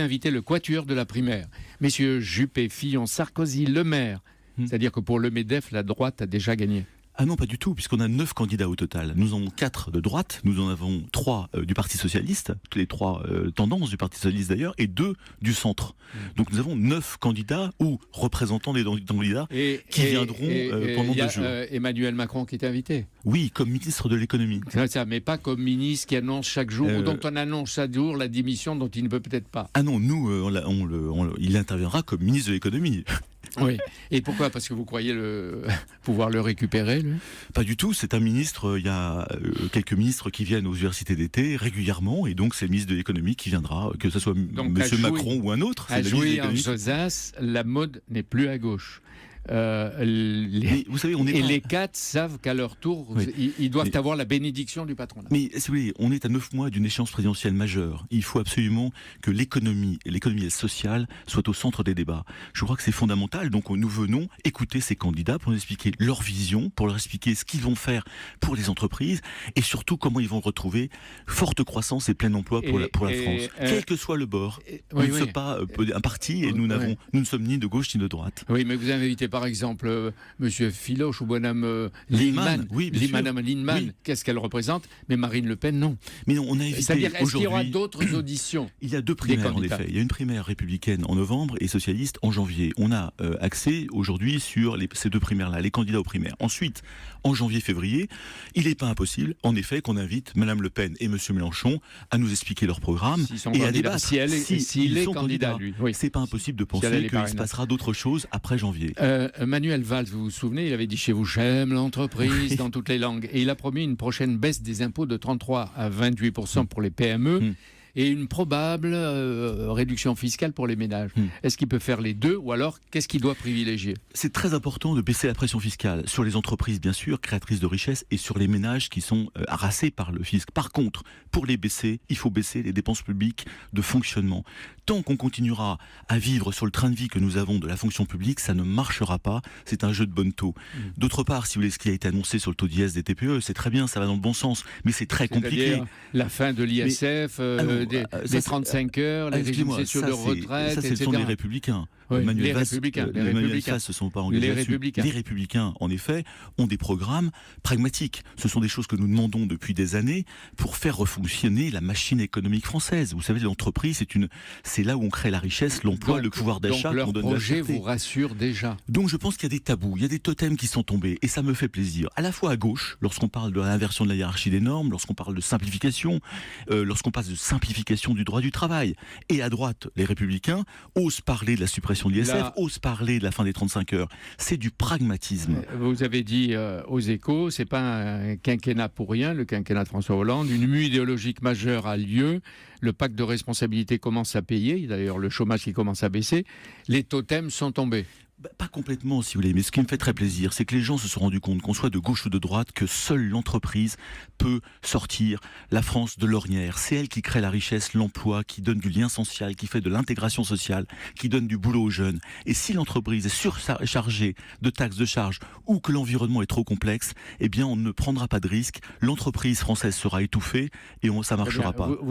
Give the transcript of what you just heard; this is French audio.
invité le quatuor de la primaire. Messieurs Juppé, Fillon, Sarkozy, Le Maire. C'est-à-dire que pour le MEDEF, la droite a déjà gagné. Ah non, pas du tout, puisqu'on a 9 candidats au total. Nous en avons 4 de droite, nous en avons 3 du Parti Socialiste, toutes les 3 tendances du Parti Socialiste d'ailleurs, et 2 du centre. Donc nous avons 9 candidats ou représentants des candidats qui viendront pendant 2 jours. Emmanuel Macron qui est invité. Oui, comme ministre de l'économie. Ça, mais pas comme ministre qui annonce chaque jour, ou dont on annonce chaque jour la démission dont il ne peut peut-être pas. Ah non, nous, il interviendra comme ministre de l'économie. Oui. Et pourquoi ? Parce que vous croyez pouvoir le récupérer, lui ? Pas du tout. C'est un ministre. Il y a quelques ministres qui viennent aux universités d'été régulièrement, et donc c'est le ministre de l'économie qui viendra, que ce soit Monsieur Macron ou un autre. À jouer en Josas, la mode n'est plus à gauche. Vous savez, les 4 savent qu'à leur tour, ils doivent avoir la bénédiction du patronat. Mais si vous voulez, on est à 9 mois d'une échéance présidentielle majeure. Il faut absolument que l'économie sociale soient au centre des débats. Je crois que c'est fondamental. Donc nous venons écouter ces candidats pour nous expliquer leur vision, pour leur expliquer ce qu'ils vont faire pour les entreprises et surtout comment ils vont retrouver forte croissance et plein emploi pour la France. Quel que soit le bord. Nous ne sommes pas un parti et nous ne sommes ni de gauche ni de droite. Oui, mais vous avez invité par exemple Monsieur Filoche ou Madame Lindemann. Madame Lindemann, qu'est-ce qu'elle représente ? Mais Marine Le Pen, non. Mais non, on a évité. C'est-à-dire, est-ce qu'il y aura d'autres auditions ? Il y a 2 primaires en effet. Il y a une primaire républicaine en novembre et socialiste en janvier. On a accès aujourd'hui sur ces 2 primaires-là, les candidats aux primaires. Ensuite, en janvier-février, il n'est pas impossible, en effet, qu'on invite Madame Le Pen et Monsieur Mélenchon à nous expliquer leur programme et à débattre. S'il est candidat, lui. Oui. C'est pas impossible de penser qu'il se passera d'autres choses après janvier. Manuel Valls, vous vous souvenez, il avait dit chez vous « j'aime l'entreprise » dans toutes les langues. Et il a promis une prochaine baisse des impôts de 33 à 28% pour les PME. Et une probable réduction fiscale pour les ménages. Est-ce qu'il peut faire les deux ou alors qu'est-ce qu'il doit privilégier ? C'est très important de baisser la pression fiscale sur les entreprises, bien sûr, créatrices de richesse, et sur les ménages qui sont harassés par le fisc. Par contre, pour les baisser, il faut baisser les dépenses publiques de fonctionnement. Tant qu'on continuera à vivre sur le train de vie que nous avons de la fonction publique, ça ne marchera pas. C'est un jeu de bonne taux. D'autre part, si vous voulez, ce qui a été annoncé sur le taux d'IS des TPE, c'est très bien, ça va dans le bon sens, mais c'est très compliqué. La fin de l'ISF, des 35 heures, les régimes sociaux de retraite, ça, ce sont les Républicains. Oui, les Républicains. Ne se sont pas engagés là-dessus. Les Républicains, en effet, ont des programmes pragmatiques. Ce sont des choses que nous demandons depuis des années pour faire refonctionner la machine économique française. Vous savez, l'entreprise, c'est là où on crée la richesse, l'emploi, le pouvoir d'achat. Donc leur projet vous rassure déjà. Donc je pense qu'il y a des tabous, il y a des totems qui sont tombés, et ça me fait plaisir. À la fois à gauche, lorsqu'on parle de l'inversion de la hiérarchie des normes, lorsqu'on parle de simplification, lorsqu'on passe de simplification du droit du travail, et à droite, les Républicains osent parler de la suppression de l'ISF, osent parler de la fin des 35 heures. C'est du pragmatisme. Vous avez dit aux Échos, c'est pas un quinquennat pour rien, le quinquennat de François Hollande. Une mue idéologique majeure a lieu. Le pacte de responsabilité commence à payer. D'ailleurs, le chômage qui commence à baisser. Les totems sont tombés. Pas complètement, si vous voulez, mais ce qui me fait très plaisir, c'est que les gens se sont rendus compte, qu'on soit de gauche ou de droite, que seule l'entreprise peut sortir la France de l'ornière. C'est elle qui crée la richesse, l'emploi, qui donne du lien social, qui fait de l'intégration sociale, qui donne du boulot aux jeunes. Et si l'entreprise est surchargée de taxes, de charges, ou que l'environnement est trop complexe, eh bien on ne prendra pas de risque, l'entreprise française sera étouffée et ça ne marchera pas.